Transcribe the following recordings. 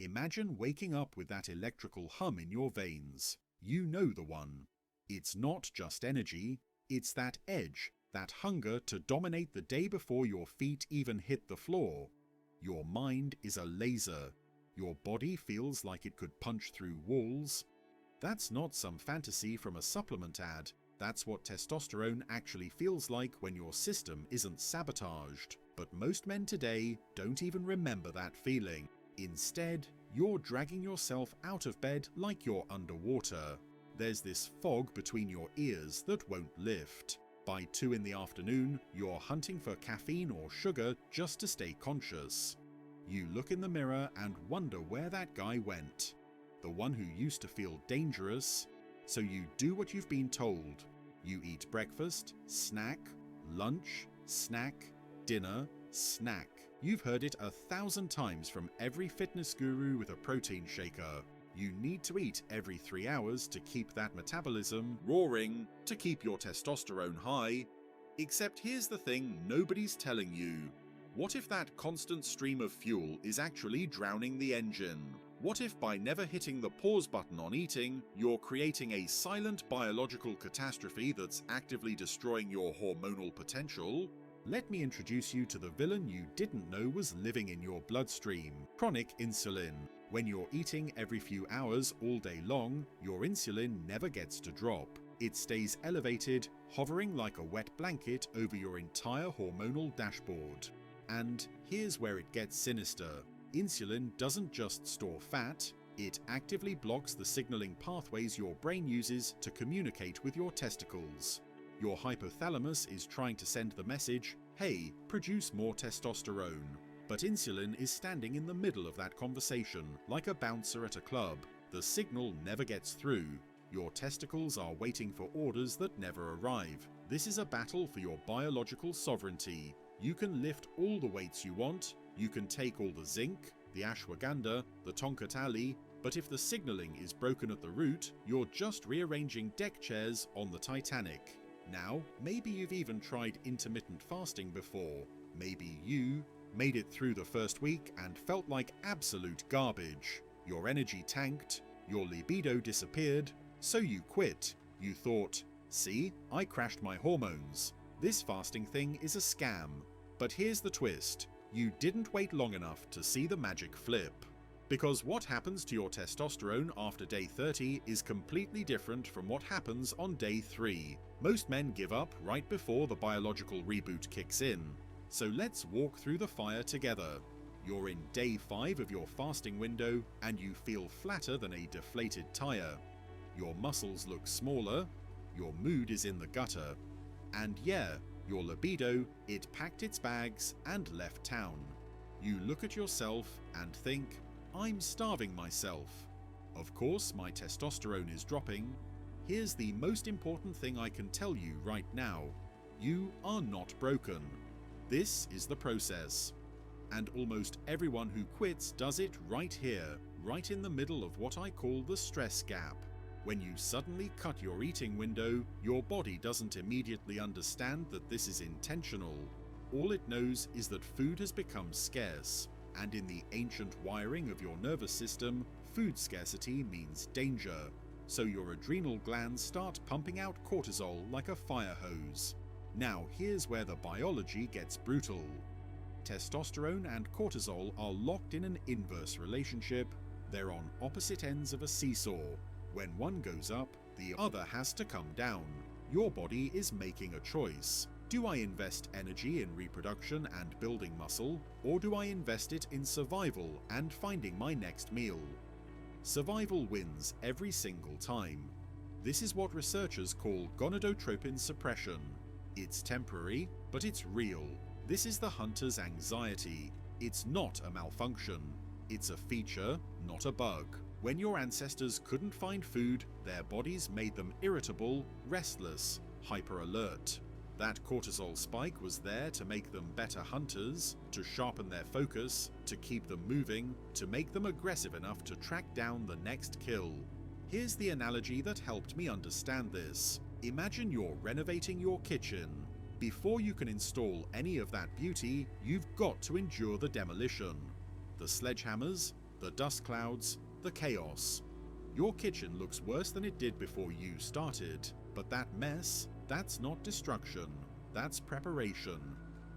Imagine waking up with that electrical hum in your veins. You know the one. It's not just energy, it's that edge, that hunger to dominate the day before your feet even hit the floor. Your mind is a laser. Your body feels like it could punch through walls. That's not some fantasy from a supplement ad. That's what testosterone actually feels like when your system isn't sabotaged. But most men today don't even remember that feeling. Instead, you're dragging yourself out of bed like you're underwater. There's this fog between your ears that won't lift. By 2 in the afternoon, you're hunting for caffeine or sugar just to stay conscious. You look in the mirror and wonder where that guy went. The one who used to feel dangerous. So you do what you've been told. You eat breakfast, snack, lunch, snack, dinner, snack. You've heard it 1,000 times from every fitness guru with a protein shaker. You need to eat every 3 hours to keep that metabolism roaring, to keep your testosterone high. Except here's the thing nobody's telling you. What if that constant stream of fuel is actually drowning the engine? What if by never hitting the pause button on eating, you're creating a silent biological catastrophe that's actively destroying your hormonal potential? Let me introduce you to the villain you didn't know was living in your bloodstream: chronic insulin. When you're eating every few hours all day long, your insulin never gets to drop. It stays elevated, hovering like a wet blanket over your entire hormonal dashboard. And here's where it gets sinister. Insulin doesn't just store fat, it actively blocks the signaling pathways your brain uses to communicate with your testicles. Your hypothalamus is trying to send the message, hey, produce more testosterone. But insulin is standing in the middle of that conversation, like a bouncer at a club. The signal never gets through. Your testicles are waiting for orders that never arrive. This is a battle for your biological sovereignty. You can lift all the weights you want, you can take all the zinc, the ashwagandha, the tonkatali, but if the signaling is broken at the root, you're just rearranging deck chairs on the Titanic. Now, maybe you've even tried intermittent fasting before. Maybe you made it through the first week and felt like absolute garbage. Your energy tanked, your libido disappeared, so you quit. You thought, see, I crashed my hormones. This fasting thing is a scam. But here's the twist. You didn't wait long enough to see the magic flip. Because what happens to your testosterone after day 30 is completely different from what happens on day 3. Most men give up right before the biological reboot kicks in. So let's walk through the fire together. You're in day 5 of your fasting window and you feel flatter than a deflated tire. Your muscles look smaller, your mood is in the gutter. And yeah, your libido, it packed its bags and left town. You look at yourself and think, I'm starving myself. Of course, my testosterone is dropping. Here's the most important thing I can tell you right now. You are not broken. This is the process. And almost everyone who quits does it right here, right in the middle of what I call the stress gap. When you suddenly cut your eating window, your body doesn't immediately understand that this is intentional. All it knows is that food has become scarce, and in the ancient wiring of your nervous system, food scarcity means danger. So your adrenal glands start pumping out cortisol like a fire hose. Now here's where the biology gets brutal. Testosterone and cortisol are locked in an inverse relationship. They're on opposite ends of a seesaw. When one goes up, the other has to come down. Your body is making a choice. Do I invest energy in reproduction and building muscle, or do I invest it in survival and finding my next meal? Survival wins every single time. This is what researchers call gonadotropin suppression. It's temporary, but it's real. This is the hunter's anxiety. It's not a malfunction. It's a feature, not a bug. When your ancestors couldn't find food, their bodies made them irritable, restless, hyper-alert. That cortisol spike was there to make them better hunters, to sharpen their focus, to keep them moving, to make them aggressive enough to track down the next kill. Here's the analogy that helped me understand this. Imagine you're renovating your kitchen. Before you can install any of that beauty, you've got to endure the demolition. The sledgehammers, the dust clouds, the chaos. Your kitchen looks worse than it did before you started, but that mess, that's not destruction, that's preparation.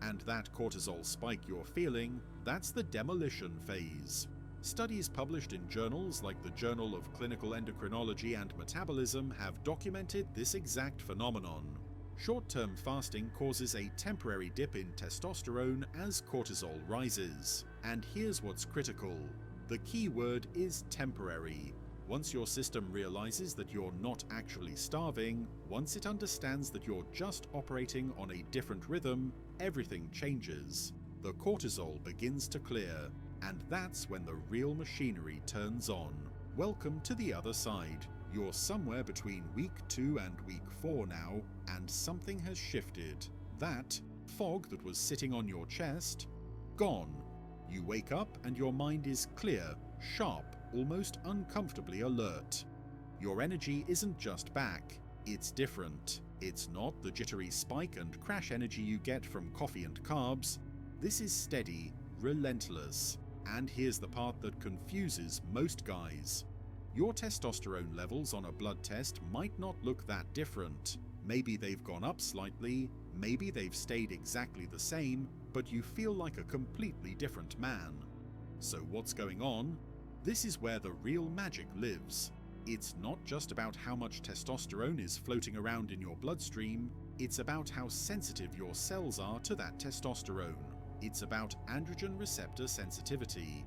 And that cortisol spike you're feeling, that's the demolition phase. Studies published in journals like the Journal of Clinical Endocrinology and Metabolism have documented this exact phenomenon. Short-term fasting causes a temporary dip in testosterone as cortisol rises. And here's what's critical. The key word is temporary. Once your system realizes that you're not actually starving, once it understands that you're just operating on a different rhythm, everything changes. The cortisol begins to clear, and that's when the real machinery turns on. Welcome to the other side. You're somewhere between week 2 and week 4 now, and something has shifted. That fog that was sitting on your chest, gone. You wake up and your mind is clear, sharp, almost uncomfortably alert. Your energy isn't just back, it's different. It's not the jittery spike and crash energy you get from coffee and carbs. This is steady, relentless. And here's the part that confuses most guys. Your testosterone levels on a blood test might not look that different. Maybe they've gone up slightly, maybe they've stayed exactly the same, but you feel like a completely different man. So what's going on? This is where the real magic lives. It's not just about how much testosterone is floating around in your bloodstream, it's about how sensitive your cells are to that testosterone. It's about androgen receptor sensitivity.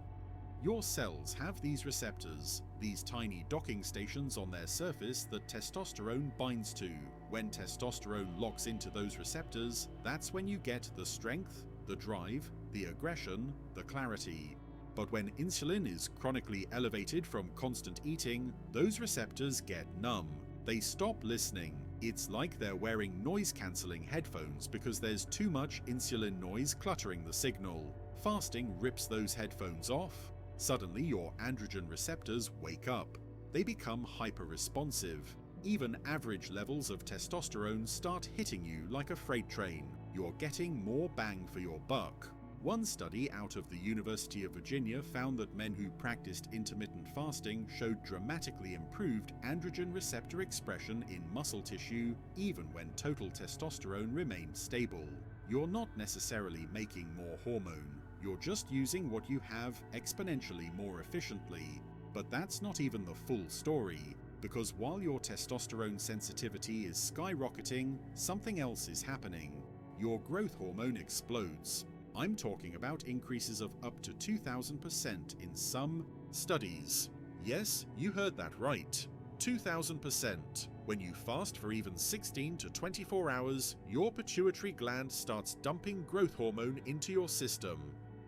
Your cells have these receptors, these tiny docking stations on their surface that testosterone binds to. When testosterone locks into those receptors, that's when you get the strength, the drive, the aggression, the clarity. But when insulin is chronically elevated from constant eating, those receptors get numb. They stop listening. It's like they're wearing noise-cancelling headphones because there's too much insulin noise cluttering the signal. Fasting rips those headphones off. Suddenly your androgen receptors wake up. They become hyper-responsive. Even average levels of testosterone start hitting you like a freight train. You're getting more bang for your buck. One study out of the University of Virginia found that men who practiced intermittent fasting showed dramatically improved androgen receptor expression in muscle tissue even when total testosterone remained stable. You're not necessarily making more hormone, you're just using what you have exponentially more efficiently. But that's not even the full story, because while your testosterone sensitivity is skyrocketing, something else is happening. Your growth hormone explodes. I'm talking about increases of up to 2,000% in some studies. Yes, you heard that right. 2,000%. When you fast for even 16 to 24 hours, your pituitary gland starts dumping growth hormone into your system.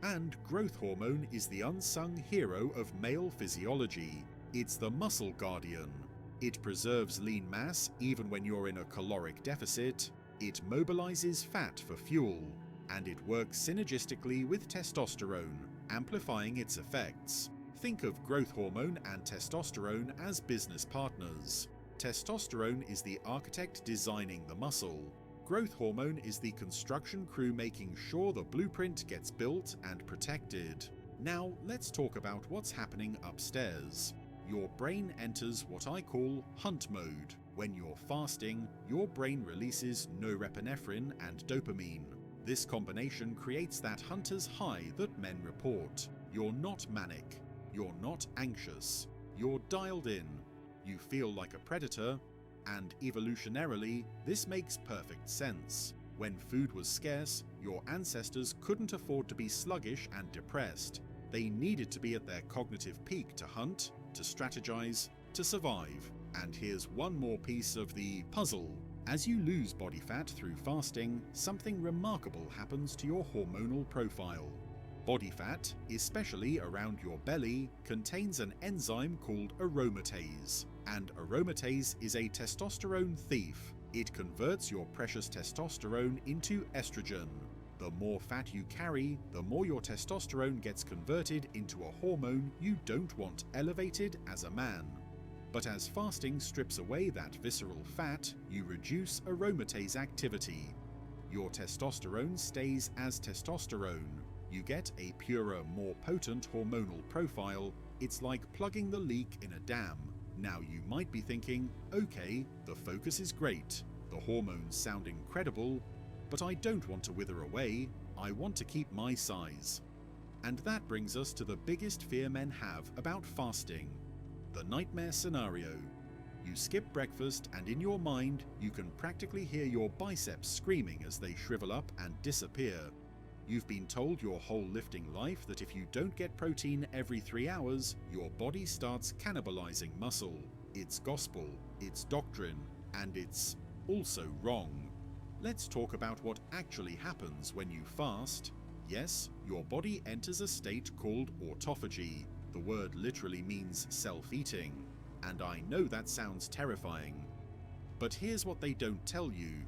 And growth hormone is the unsung hero of male physiology. It's the muscle guardian. It preserves lean mass even when you're in a caloric deficit. It mobilizes fat for fuel. And it works synergistically with testosterone, amplifying its effects. Think of growth hormone and testosterone as business partners. Testosterone is the architect designing the muscle. Growth hormone is the construction crew making sure the blueprint gets built and protected. Now, let's talk about what's happening upstairs. Your brain enters what I call hunt mode. When you're fasting, your brain releases norepinephrine and dopamine. This combination creates that hunter's high that men report. You're not manic. You're not anxious. You're dialed in. You feel like a predator. And evolutionarily, this makes perfect sense. When food was scarce, your ancestors couldn't afford to be sluggish and depressed. They needed to be at their cognitive peak to hunt, to strategize, to survive. And here's one more piece of the puzzle. As you lose body fat through fasting, something remarkable happens to your hormonal profile. Body fat, especially around your belly, contains an enzyme called aromatase. And aromatase is a testosterone thief. It converts your precious testosterone into estrogen. The more fat you carry, the more your testosterone gets converted into a hormone you don't want elevated as a man. But as fasting strips away that visceral fat, you reduce aromatase activity. Your testosterone stays as testosterone. You get a purer, more potent hormonal profile. It's like plugging the leak in a dam. Now you might be thinking, okay, the focus is great, the hormones sound incredible, but I don't want to wither away, I want to keep my size. And that brings us to the biggest fear men have about fasting, the nightmare scenario. You skip breakfast and in your mind you can practically hear your biceps screaming as they shrivel up and disappear. You've been told your whole lifting life that if you don't get protein every 3 hours, your body starts cannibalizing muscle. It's gospel, it's doctrine, and it's also wrong. Let's talk about what actually happens when you fast. Yes, your body enters a state called autophagy. The word literally means self-eating, and I know that sounds terrifying. But here's what they don't tell you.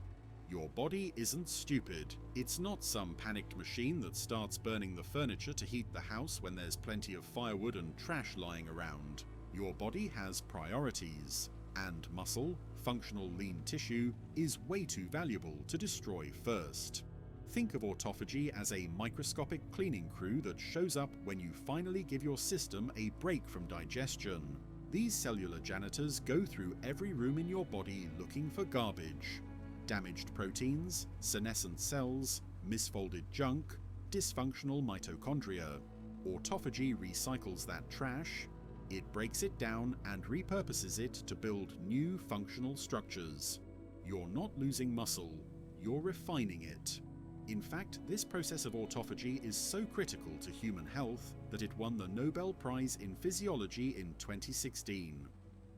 Your body isn't stupid. It's not some panicked machine that starts burning the furniture to heat the house when there's plenty of firewood and trash lying around. Your body has priorities, and muscle, functional lean tissue, is way too valuable to destroy first. Think of autophagy as a microscopic cleaning crew that shows up when you finally give your system a break from digestion. These cellular janitors go through every room in your body looking for garbage. Damaged proteins, senescent cells, misfolded junk, dysfunctional mitochondria. Autophagy recycles that trash, it breaks it down and repurposes it to build new functional structures. You're not losing muscle, you're refining it. In fact, this process of autophagy is so critical to human health that it won the Nobel Prize in Physiology in 2016.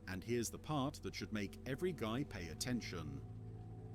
And here's the part that should make every guy pay attention.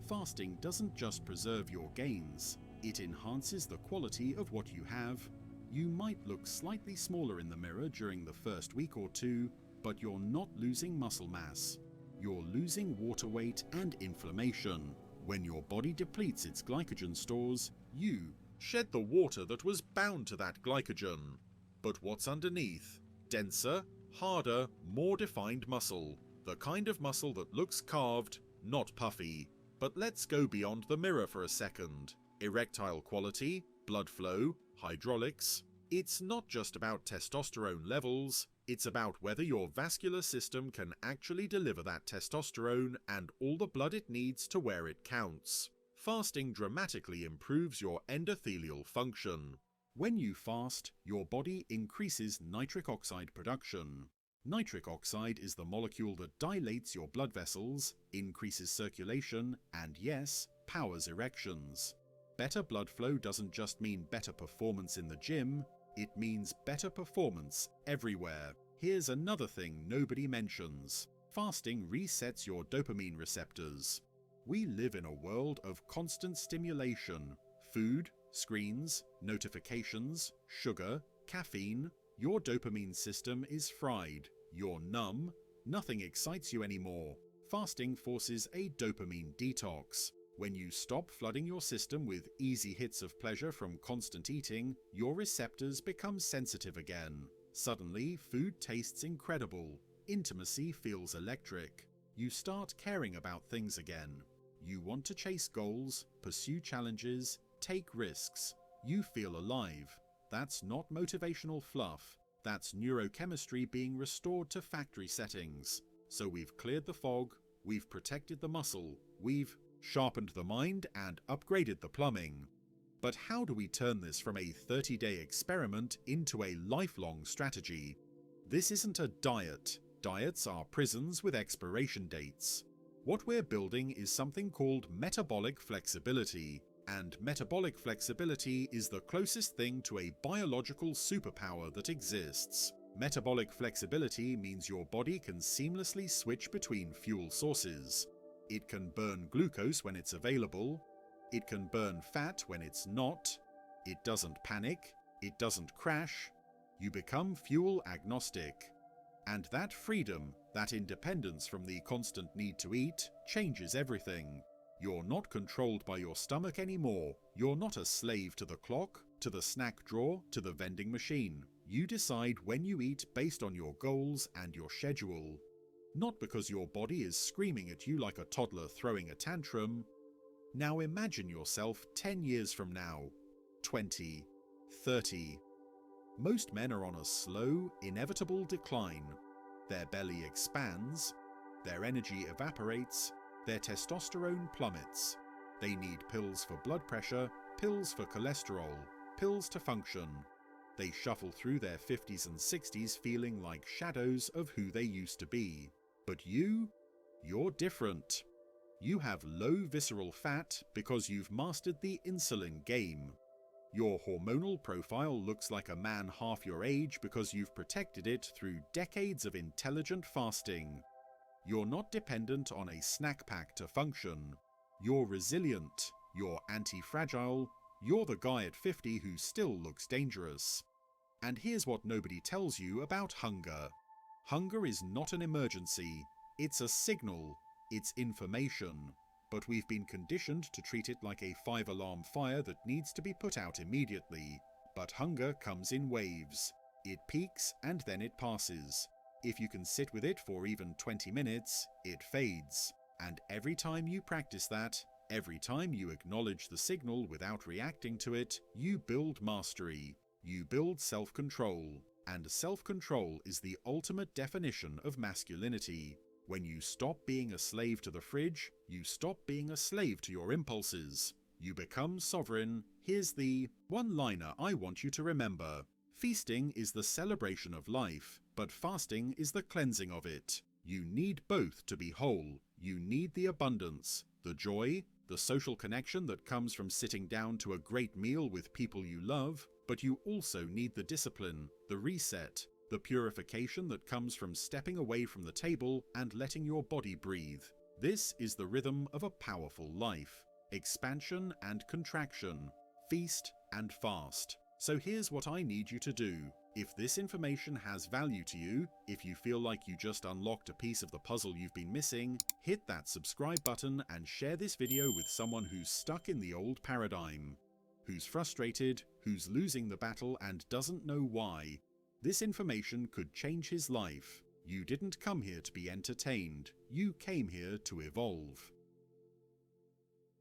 Fasting doesn't just preserve your gains, it enhances the quality of what you have. You might look slightly smaller in the mirror during the first week or two, but you're not losing muscle mass. You're losing water weight and inflammation. When your body depletes its glycogen stores, you shed the water that was bound to that glycogen. But what's underneath? Denser, harder, more defined muscle. The kind of muscle that looks carved, not puffy. But let's go beyond the mirror for a second. Erectile quality, blood flow, hydraulics. It's not just about testosterone levels, it's about whether your vascular system can actually deliver that testosterone and all the blood it needs to where it counts. Fasting dramatically improves your endothelial function. When you fast, your body increases nitric oxide production. Nitric oxide is the molecule that dilates your blood vessels, increases circulation, and yes, powers erections. Better blood flow doesn't just mean better performance in the gym, it means better performance everywhere. Here's another thing nobody mentions. Fasting resets your dopamine receptors. We live in a world of constant stimulation. Food, screens, notifications, sugar, caffeine. Your dopamine system is fried. You're numb. Nothing excites you anymore. Fasting forces a dopamine detox. When you stop flooding your system with easy hits of pleasure from constant eating, your receptors become sensitive again. Suddenly, food tastes incredible. Intimacy feels electric. You start caring about things again. You want to chase goals, pursue challenges, take risks. You feel alive. That's not motivational fluff. That's neurochemistry being restored to factory settings. So we've cleared the fog, we've protected the muscle, we've sharpened the mind and upgraded the plumbing. But how do we turn this from a 30-day experiment into a lifelong strategy? This isn't a diet. Diets are prisons with expiration dates. What we're building is something called metabolic flexibility. And metabolic flexibility is the closest thing to a biological superpower that exists. Metabolic flexibility means your body can seamlessly switch between fuel sources. It can burn glucose when it's available. It can burn fat when it's not. It doesn't panic. It doesn't crash. You become fuel agnostic. And that freedom, that independence from the constant need to eat, changes everything. You're not controlled by your stomach anymore. You're not a slave to the clock, to the snack drawer, to the vending machine. You decide when you eat based on your goals and your schedule. Not because your body is screaming at you like a toddler throwing a tantrum. Now imagine yourself 10 years from now, 20, 30. Most men are on a slow, inevitable decline. Their belly expands, their energy evaporates, their testosterone plummets. They need pills for blood pressure, pills for cholesterol, pills to function. They shuffle through their 50s and 60s feeling like shadows of who they used to be. But you're different. You have low visceral fat because you've mastered the insulin game. Your hormonal profile looks like a man half your age because you've protected it through decades of intelligent fasting. You're not dependent on a snack pack to function. You're resilient, you're anti-fragile, you're the guy at 50 who still looks dangerous. And here's what nobody tells you about hunger. Hunger is not an emergency, it's a signal, it's information. But we've been conditioned to treat it like a 5-alarm fire that needs to be put out immediately. But hunger comes in waves. It peaks and then it passes. If you can sit with it for even 20 minutes, it fades. And every time you practice that, every time you acknowledge the signal without reacting to it, you build mastery. You build self-control. And self-control is the ultimate definition of masculinity. When you stop being a slave to the fridge, you stop being a slave to your impulses. You become sovereign. Here's the one-liner I want you to remember. Feasting is the celebration of life, but fasting is the cleansing of it. You need both to be whole. You need the abundance, the joy, the social connection that comes from sitting down to a great meal with people you love, but you also need the discipline, the reset, the purification that comes from stepping away from the table and letting your body breathe. This is the rhythm of a powerful life. Expansion and contraction. Feast and fast. So here's what I need you to do. If this information has value to you, if you feel like you just unlocked a piece of the puzzle you've been missing, hit that subscribe button and share this video with someone who's stuck in the old paradigm, who's frustrated, who's losing the battle and doesn't know why. This information could change his life. You didn't come here to be entertained. You came here to evolve.